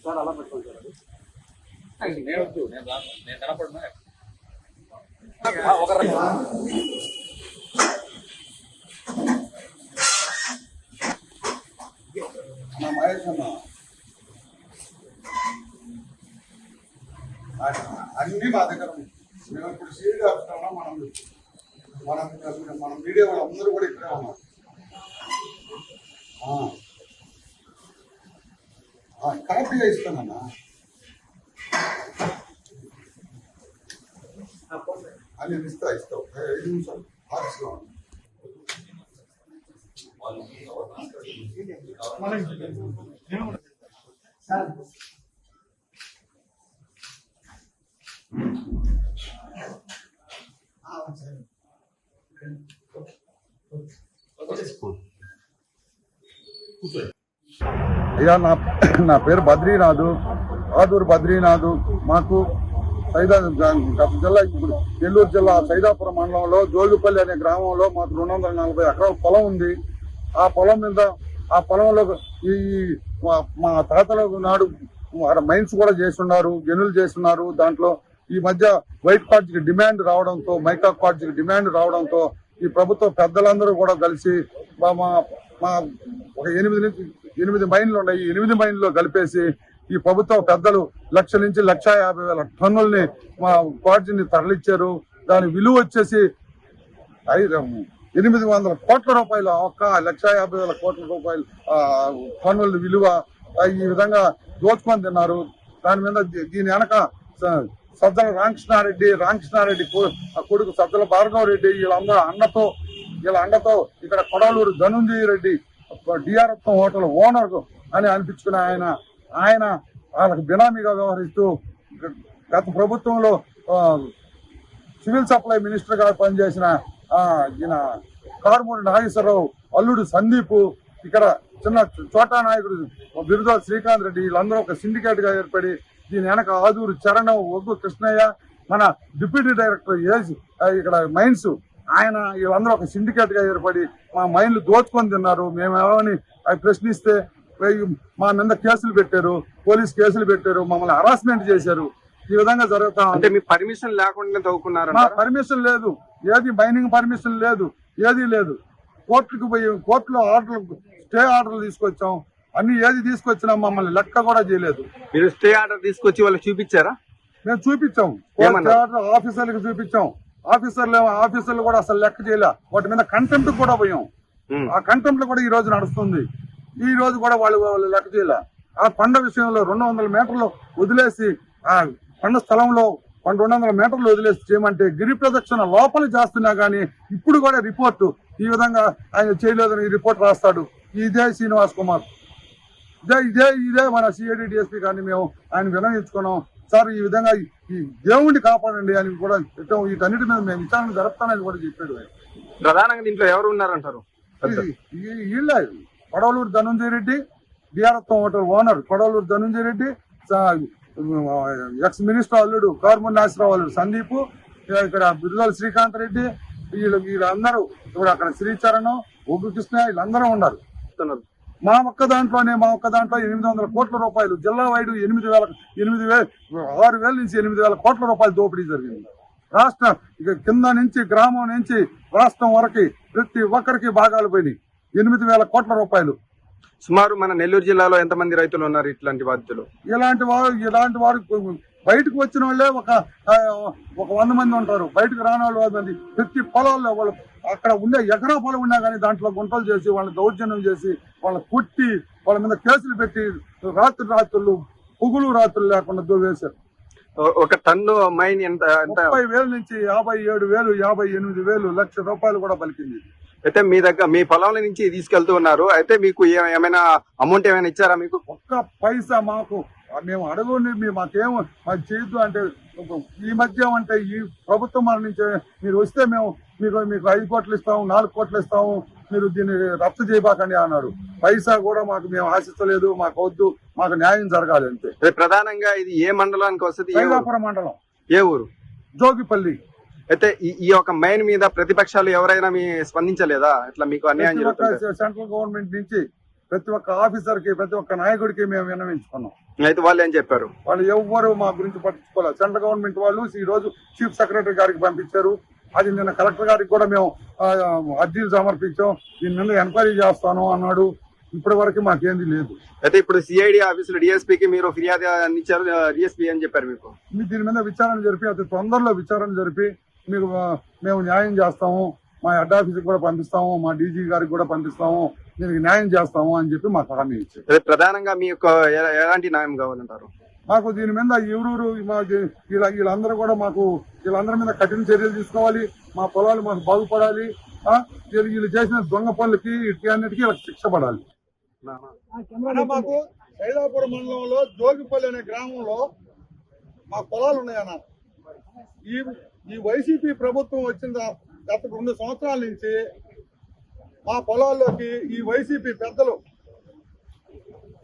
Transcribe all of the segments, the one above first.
Sir అలా పెట్టుకోండి sir. నేను వద్దు, నేను కనపడుతున్నా ఒక మహేష్ అన్న అన్ని మా దగ్గర మేము ఇప్పుడు సీడ్ ఆపుతున్నా. మనం మీడియా వాళ్ళు అందరూ కూడా ఇక్కడే ఉన్నారు. కరెక్ట్గా ఇస్తానన్నా. అని ఇస్తావు 5 నిమిషాలు ఆఫీస్లో అయ్యా, నా పేరు బద్రీనాథు, ఆదూరు బద్రీనాథు. మాకు జిల్లా ఇప్పుడు నెల్లూరు జిల్లా సైదాపురం మండలంలో జోగిపల్లి అనే గ్రామంలో మాకు 240 ఎకరాల పొలం ఉంది. ఆ పొలంలో ఈ మా తాతల నాడు మైన్స్ కూడా చేస్తున్నారు, గనులు చేస్తున్నారు. దాంట్లో ఈ మధ్య వైట్ కార్డ్స్కి డిమాండ్ రావడంతో, మైకా కార్డ్స్కి డిమాండ్ రావడంతో ఈ ప్రభుత్వ పెద్దలందరూ కూడా కలిసి మా ఒక 8 మైన్లు ఉన్నాయి. 8 మైన్లో కలిపేసి ఈ ప్రభుత్వ పెద్దలు 1,00,000 నుంచి 1,50,000 టన్నుల్ని మా కార్డ్స్ని తరలిచ్చారు. దాని విలువ వచ్చేసి 800 కోట్ల రూపాయలు. ఒక్క 1,50,000 కోట్ల రూపాయలు టన్నుల విలువ. ఈ విధంగా దోచుకొని తిన్నారు. దాని మీద దీని వెనక సజ్జల రామకృష్ణారెడ్డి కొడుకు సజ్జల భార్గవ రెడ్డి వీళ్ళ అండతో ఇక్కడ Kodavaluru Dhanunjaya Reddy DRF hotel owner అని అనిపించుకున్న ఆయన వాళ్ళకి బినామీగా వ్యవహరిస్తూ గత ప్రభుత్వంలో సివిల్ సప్లై మినిస్టర్ గా పనిచేసిన ఈయన కారుమూరి నాగేశ్వరరావు అల్లుడు సందీప్, ఇక్కడ చిన్న చోటా నాయకుడు బిరుదా శ్రీకాంత్ రెడ్డి, వీళ్ళందరూ ఒక సిండికేట్ గా ఏర్పడి దీని వెనక ఆదూరు చరణం, ఒగ్గు కృష్ణయ్య, మన డిప్యూటీ డైరెక్టర్ ఇక్కడ మైన్స్ వీళ్ళందరూ ఒక సిండికేట్ గా ఏర్పడి మా మైన్లు దోచుకొని తిన్నారు. మేమేమని అవి ప్రశ్నిస్తే మా మీద కేసులు పెట్టారు, పోలీస్ కేసులు పెట్టారు, మమ్మల్ని హరాస్మెంట్ చేశారు. ఈ విధంగా జరుగుతా అంటే మీ పర్మిషన్ లేకుండా తవ్వుకున్నారు? మా పర్మిషన్ లేదు, ఏది మైనింగ్ పర్మిషన్ లేదు, ఏది లేదు. కోర్టుకు పోయి కోర్టులో స్టే ఆర్డర్లు తీసుకొచ్చాం. అన్ని ఏది తీసుకొచ్చినా మమ్మల్ని లెక్క కూడా చేయలేదు. మీరు స్టే ఆర్డర్ తీసుకొచ్చి వాళ్ళకి చూపించారా? మేము చూపించాం, ఆఫీసర్లకు చూపించాం. ఆఫీసర్లు కూడా అసలు లెక్క చేయలే. వాటి మీద కంటెంప్ట్ కూడా పోయాం. ఆ కంటెంప్ట్ కూడా ఈ రోజు నడుస్తుంది. ఈ రోజు కూడా వాళ్ళు లెక్క చేయలే. ఆ కొండ విషయంలో 200 మీటర్లు వదిలేసి, ఆ కొండ స్థలంలో 200 మీటర్లు వదిలేసి చేయమంటే గిరి ప్రదక్షిణ లోపల చేస్తున్నా గానీ ఇప్పుడు కూడా రిపోర్టు ఈ విధంగా ఆయన చేయలేదని రిపోర్ట్ రాస్తాడు. ఇదే శ్రీనివాస్ కుమార్, ఇదే మన సిఐడి డిఎస్పీ కానీ మేము ఆయన వినయించుకున్నాం. సార్, ఈ విధంగా ఈ దేవుణ్ణి కాపాడండి అని కూడా వీటన్నిటి మీద మేము విచారణ జరుపుతానని కూడా చెప్పాడు. ప్రధానంగా దీంట్లో ఎవరు ఉన్నారంటారు? వీళ్ళ Kodavaluru Dhanunjaya Reddy, DRF hotel owner Kodavaluru Dhanunjaya Reddy, ex minister అల్లుడు కారుమూరి నాగేశ్వరరావు అల్లుడు సందీప్, ఇక్కడ బిరుదాల శ్రీకాంత్ రెడ్డి, వీళ్ళందరూ ఇప్పుడు అక్కడ శ్రీచరణం, ఒగ్గు కృష్ణ, వీళ్ళందరూ ఉన్నారు. మా ఒక్క దాంట్లో 800 కోట్ల రూపాయలు జిల్లా వైడు 6,000 నుంచి 8,000 కోట్ల రూపాయలు దోపిడీ జరిగింది. రాష్ట్రం ఇక కింద నుంచి గ్రామం నుంచి రాష్ట్రం వరకు ప్రతి ఒక్కరికి భాగాలు పోయినాయి. 8,000 కోట్ల రూపాయలు. సుమారు మన నెల్లూరు జిల్లాలో ఎంతమంది రైతులు ఉన్నారు ఇట్లాంటి బాధితులు? ఇలాంటి వారు బయటకు వచ్చిన వాళ్ళే ఒక 100 మంది ఉంటారు. బయటకు రాని వాళ్ళు 100 మంది. ప్రతి పొలాల్లో వాళ్ళు అక్కడ ఉండే ఎకరా పొలం ఉన్నా కానీ దాంట్లో గుంటలు చేసి వాళ్ళని దౌర్జన్యం చేసి వాళ్ళని కుట్టి వాళ్ళ మీద కేసులు పెట్టి రాత్రులు పుగులు రాత్రులు లేకుండా దూవేశారు. ఒక టన్ను మైన్ ఎంత? 30,000 నుంచి 57,000, 58,000, లక్ష రూపాయలు కూడా పలికింది. అయితే మీ పొలంల నుంచి తీసుకెళ్తూ ఉన్నారు. అయితే మీకు ఏమైనా అమౌంట్ ఏమైనా ఇచ్చారా? మీకు ఒక్క పైసా మేము అడగండి, మాకు చేయొద్దు అంటే ఈ మధ్య అంటే ఈ ప్రభుత్వం మన నుంచి మీరు వస్తే మేము మీకు 5 కోట్లు ఇస్తాము, 4 కోట్లు ఇస్తాము, మీరు దీన్ని రద్దు చేయబాకండి అన్నారు. పైసా కూడా మేము ఆశిస్తలేదు, మాకు వద్దు, మాకు న్యాయం జరగాలి అంతే. ప్రధానంగా ఇది ఏ మండలానికి వస్తుంది? సైదాపురం మండలం. ఏ ఊరు? జోగిపల్లి. అయితే ఈ యొక్క మైన్ మీద ప్రతిపక్షాలు ఎవరైనా మీ స్పందించలేదా? ఇట్లా మీకు అన్యాయం ప్రతి ఒక్క జరుగుతుంది. సెంట్రల్ గవర్నమెంట్ నుంచి ప్రతి ఒక్క ఆఫీసర్ కి ప్రతి ఒక్క నాయకుడికి మేము విన్నవించుకున్నాం. అయితే వాళ్ళు ఏం చెప్పారు? వాళ్ళు ఎవ్వరు మా గురించి పట్టించుకోలేదు. సెంట్రల్ గవర్నమెంట్ వాళ్ళు ఈ రోజు చీఫ్ సెక్రటరీ గారికి పంపించారు. అది నిన్న కలెక్టర్ గారికి కూడా మేము అర్జీలు సమర్పించాం. దీని మీద ఎంక్వైరీ చేస్తాను అన్నాడు. ఇప్పటి వరకు మాకేంది లేదు. అయితే ఇప్పుడు సిఐడి ఆఫీసులో డిఎస్పీకి మీరు ఫిర్యాదు అందించారు. డిఎస్పీ అని చెప్పారు మీకు. దీని మీద విచారణ జరిపి అతి తొందరలో విచారణ జరిపి మీకు మేము న్యాయం చేస్తాము, మా హెడ్ ఆఫీస్కి కూడా పంపిస్తాము, మా డీజీ గారికి కూడా పంపిస్తాము, దీనికి న్యాయం చేస్తాము అని చెప్పి మాకు హామీ ఇచ్చారు. అదే ప్రధానంగా మీ యొక్క ఎలాంటి న్యాయం కావాలంటారు? మాకు దీని మీద ఎవరూరు వీళ్ళందరూ కూడా మాకు వీళ్ళందరి మీద కఠిన చర్యలు తీసుకోవాలి. మా పొలాలు మాకు బాగుపడాలి. వీళ్ళు చేసిన దొంగ పనులకి అన్నిటికీ వీళ్ళకి శిక్ష పడాలి. మాకు సైదాపురం మండలంలో జోగిపల్లి అనే గ్రామంలో మా పొలాలు ఉన్నాయన్న. ఈ వైసీపీ ప్రభుత్వం వచ్చిన గత 2 సంవత్సరాల నుంచి మా పొలాల్లోకి ఈ వైసీపీ పెద్దలు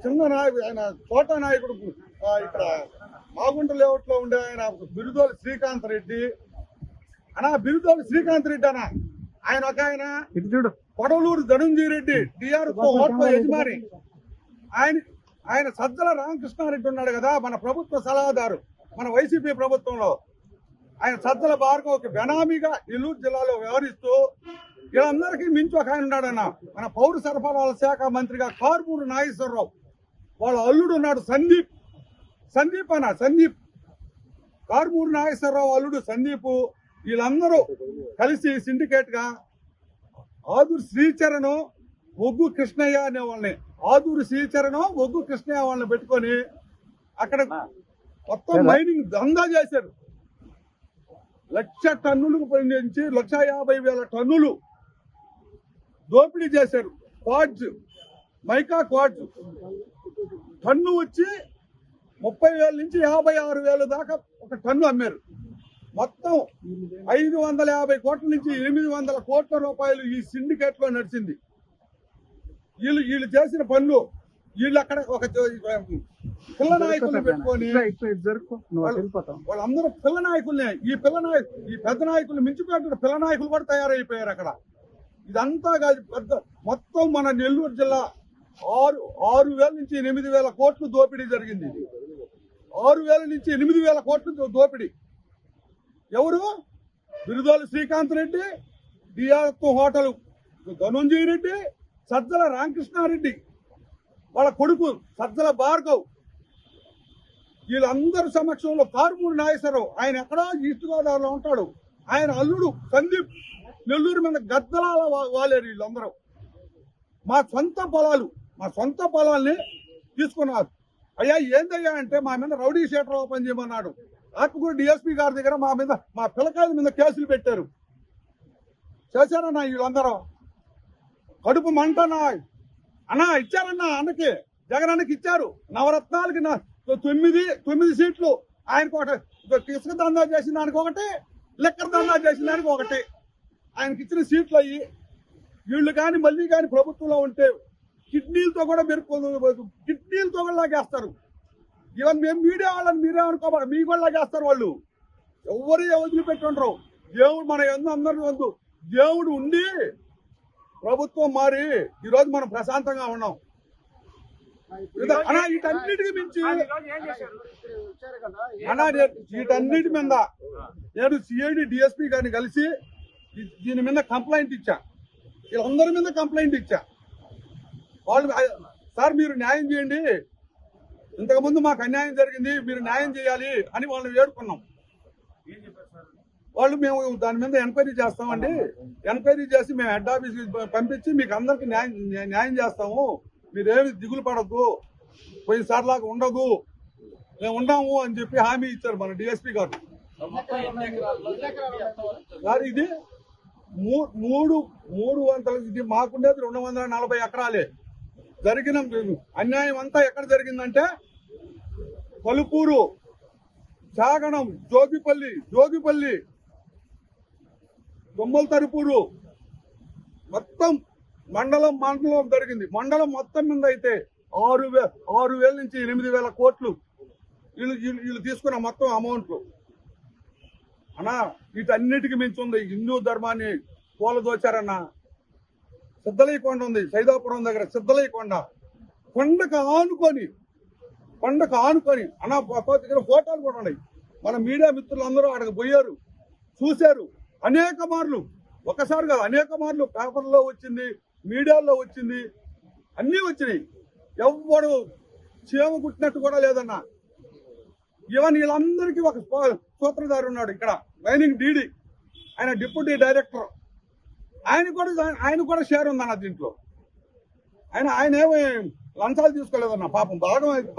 చిన్న నాయకుడు ఆయన తోట నాయకుడు ఇక్కడ మాగుంట లేఅవుట్ లో ఉండే ఆయన బిరుదోలి శ్రీకాంత్ రెడ్డి బిరుదోలి శ్రీకాంత్ రెడ్డి ఆయన ఒక ఆయన కొడవలూరు ధనుంజయ రెడ్డి టీఆర్ఎస్ హోటల్ యజమాని ఆయన సజ్జల రామకృష్ణారెడ్డి ఉన్నాడు కదా, మన ప్రభుత్వ సలహాదారు మన వైసీపీ ప్రభుత్వంలో. ఆయన సజ్జల భార్గవకి బెనామీగా నెల్లూరు జిల్లాలో వ్యవహరిస్తూ వీళ్ళందరికీ మించి ఒక ఆయన ఉన్నాడన్న. మన పౌర సరఫరాల శాఖ మంత్రిగా కార్మూరు నాగేశ్వరరావు వాళ్ళ అల్లుడు ఉన్నాడు సందీప్ కార్మూరు నాగేశ్వరరావు అల్లుడు సందీప్. వీళ్ళందరూ కలిసి సిండికేట్ గా ఆదూరు శ్రీచరణ్ ఒగ్గు కృష్ణయ్య అనే వాళ్ళని ఒగ్గు కృష్ణయ్య వాళ్ళని పెట్టుకొని అక్కడ మొత్తం మైనింగ్ దందా చేశారు. 1,00,000 టన్నులకు నుంచి 1,50,000 టన్నులు దోపిడీ చేశారు. మైకా క్వాడ్జ్ టన్ను వచ్చి 30,000 నుంచి 56,000 దాకా ఒక టన్ను అమ్మారు. మొత్తం 550 కోట్ల నుంచి 800 కోట్ల రూపాయలు ఈ సిండికేట్ లో నడిచింది. వీళ్ళు చేసిన పనులు వీళ్ళు అక్కడ ఒక పిల్ల నాయకుల్ని పెట్టుకొని వాళ్ళందరూ పిల్ల నాయకుల్ని ఈ పెద్ద నాయకులు మించిపోయిన పిల్ల నాయకులు కూడా తయారైపోయారు అక్కడ. ఇదంతా కాదు పెద్ద మొత్తం మన నెల్లూరు జిల్లా 6,000 నుంచి 8,000 కోట్లు దోపిడీ జరిగింది. 6,000 నుంచి 8,000 కోట్లు దోపిడీ. ఎవరు? బిరుదోలి శ్రీకాంత్ రెడ్డి, టీఆర్ఎస్ హోటల్ ధనుంజయ రెడ్డి, సజ్జల రామకృష్ణారెడ్డి వాళ్ళ కొడుకు సజ్జల భార్గవ్. వీళ్ళందరి సమక్షంలో కార్మూరు నాగేశ్వరరావు ఆయన ఎక్కడో ఈస్ట్ గోదావరిలో ఉంటాడు. ఆయన అల్లుడు సందీప్ నెల్లూరు మీద గద్దలాల వాలేరు. వీళ్ళందరూ మా సొంత పొలాల్ని తీసుకున్నారు. అయ్యా ఏందయ్యా అంటే మా మీద రౌడీ షీటర్ ఓపెన్ చేయమన్నాడు. ఆత్మకూరు డిఎస్పీ గారి దగ్గర మా పిల్లకాయల మీద కేసులు పెట్టారు. చేశారన్నా వీళ్ళందరూ కడుపు మంటనా ఇచ్చారన్నా అన్నకి జగన్ అన్నకి ఇచ్చారు. నవరత్నాలకి 9 సీట్లు ఆయనకు ఒకటి, ఇసుక దందా చేసిన దానికి ఒకటి, లెక్కర్ దందా చేసిన దానికి ఒకటి ఆయనకి ఇచ్చిన సీట్లు అయ్యి. వీళ్ళు కానీ మళ్ళీ కానీ ప్రభుత్వంలో ఉంటే కిడ్నీలతో కూడా కిడ్నీలతో కూడా లాగేస్తారు. ఈవెన్ మేము మీడియా వాళ్ళని మీరే అనుకోవాలి, మీ కూడా లాగేస్తారు వాళ్ళు. ఎవరు వదిలిపెట్టుండ్రు. దేవుడు మన అందరి వంతు దేవుడు ఉండి ప్రభుత్వం మారి ఈరోజు మనం ప్రశాంతంగా ఉన్నాం. వీటన్నిటికి మించి వీటన్నిటి మీద నేను సిఐడి డిఎస్పీ గారిని కలిసి దీని మీద కంప్లైంట్ ఇచ్చా. వీళ్ళందరి మీద కంప్లైంట్ ఇచ్చా. వాళ్ళు సార్ మీరు న్యాయం చేయండి, ఇంతకుముందు మాకు అన్యాయం జరిగింది, మీరు న్యాయం చేయాలి అని వాళ్ళని వేడుకున్నాం. వాళ్ళు మేము దాని మీద ఎంక్వైరీ చేస్తామండి, ఎంక్వైరీ చేసి మేము హెడ్ ఆఫీస్కి పంపించి మీకు అందరికి న్యాయం చేస్తాము, మీరేమి దిగులు పడద్దు, పోయినసారిలాగా ఉండదు, మేము ఉన్నాము అని చెప్పి హామీ ఇచ్చారు మన డిఎస్పీ గారు. సార్ ఇది 300 ఇది మాకుండేది 240 ఎకరాలే. జరిగిన అన్యాయం అంతా ఎక్కడ జరిగిందంటే పలుపూరు, చాగణం, జోగిపల్లి, దొమ్మల తరుపూరు మొత్తం మండలం జరిగింది. మండలం మొత్తం మీద అయితే 6,000 నుంచి 8,000 కోట్లు వీళ్ళు తీసుకున్న మొత్తం అమౌంట్లు. అన్నా వీటన్నిటికీ మించి ఉంది హిందూ ధర్మాన్ని కూలదోచారన్న. సిద్ధలయ్యకొండ ఉంది సైదాపురం దగ్గర, సిద్ధలయ్యకొండ కొండకు ఆనుకొని అన్న దగ్గర ఫోటోలు కూడా ఉన్నాయి. మన మీడియా మిత్రులు అందరూ అక్కడికి పోయారు, చూశారు అనేక మార్లు, ఒకసారి కాదు అనేక మార్లు. పేపర్లో వచ్చింది, మీడియాలో వచ్చింది, అన్నీ వచ్చినాయి. ఎవ్వడు చీమ కుట్టినట్టు కూడా లేదన్నా. ఈవెన్ వీళ్ళందరికీ ఒక సూత్రధారి ఉన్నాడు ఇక్కడ, మైనింగ్ డీడీ, ఆయన డిప్యూటీ డైరెక్టర్. ఆయన కూడా షేర్ ఉందన్న దీంట్లో. ఆయన ఏమి లంచాలు తీసుకోలేదన్న, పాపం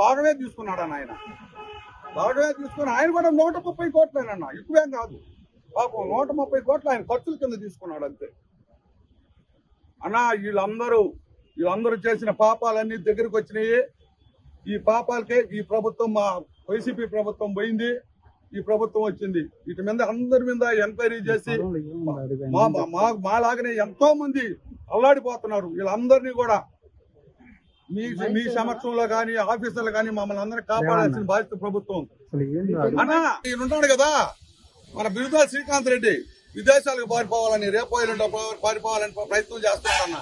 భాగమే తీసుకున్నాడన్న. భాగమే తీసుకుని ఆయన కూడా 130 కోట్లేనన్న, ఎక్కువేం కాదు. పాపం 130 కోట్లు ఆయన ఖర్చుల కింద తీసుకున్నాడు అంతే అన్న. వీళ్ళందరూ చేసిన పాపాలన్నీ దగ్గరికి వచ్చినాయి. ఈ పాపాలకే ఈ ప్రభుత్వం, మా వైసీపీ ప్రభుత్వం పోయింది, ఈ ప్రభుత్వం వచ్చింది. వీటి మీద అందరి మీద ఎంక్వైరీ చేసి మాలాగనే ఎంతో మంది అల్లాడిపోతున్నారు. వీళ్ళందరినీ కూడా మీ సమక్షంలో కానీ ఆఫీసర్లు కానీ మమ్మల్ని అందరినీ కాపాడాల్సిన బాధ్యత ప్రభుత్వం. అన్నా ఈయన ఉంటాడు కదా మన బిరుదా శ్రీకాంత్ రెడ్డి, విదేశాలకు పారిపోవాలని, పారిపోవాలని ప్రయత్నం చేస్తున్నాడన్న.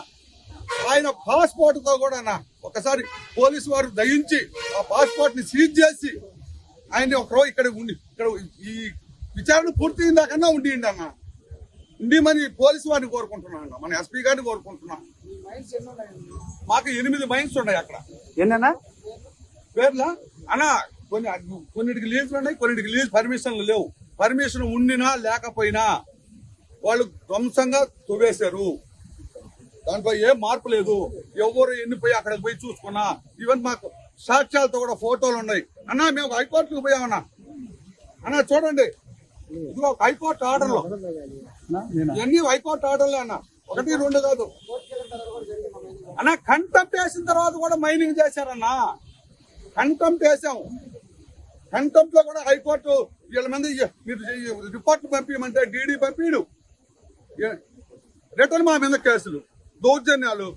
ఆయన పాస్పోర్ట్ తో కూడా అన్న ఒకసారి పోలీసు వారు దయించి ఆ పాస్పోర్ట్ ని సీజ్ చేసి ఆయన ఇక్కడ ఈ విచారణ పూర్తయిందాకన్నా ఉండియండి అన్న. ఉండిమని పోలీసు వారిని కోరుకుంటున్నాను అన్న, మన ఎస్పీ గారిని కోరుకుంటున్నాం. మాకు 8 మైన్స్ ఉన్నాయి అక్కడ. ఏంటన్నా పేర్లా అన్న, కొన్నిటికి లీజులు ఉన్నాయి, కొన్నిటికి లీజ్ పర్మిషన్లు లేవు. పర్మిషన్ ఉండినా లేకపోయినా వాళ్ళు ధ్వంసంగా తవ్వేశారు. దాంట్లో ఏం మార్పు లేదు. ఎవరు ఎన్నిపోయి అక్కడికి పోయి చూసుకున్నా, ఈవెన్ మాకు సాక్ష్యాలతో కూడా ఫోటోలు ఉన్నాయి అన్న. మేము హైకోర్టుకు పోయామన్నా. అన్న చూడండి, ఇదిగో హైకోర్టు ఆర్డర్లు, ఇవన్నీ హైకోర్టు ఆర్డర్లే అన్న, 1, 2 కాదు అన్న. కంటెంప్ట్ వేసిన తర్వాత కూడా మైనింగ్ చేశారన్నా. కంటెంప్ట్ వేసాం. కంటెంప్ట్ లో కూడా హైకోర్టు వీళ్ళ మంది మీరు రిపోర్ట్ పంపించమంటే డీడీ పంపిడు, రిటర్న్ మా మీద కేసులు, దౌర్జన్యాలు.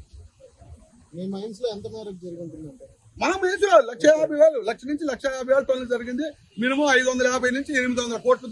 మీ మైన్స్ లో ఎంత మేరకు జరుగుతుందంటే మన మైన్స్ లో 1,50,000 1,00,000 నుంచి 1,50,000 టన్నులు జరిగింది. మినిమం 550 నుంచి 800 కోట్లు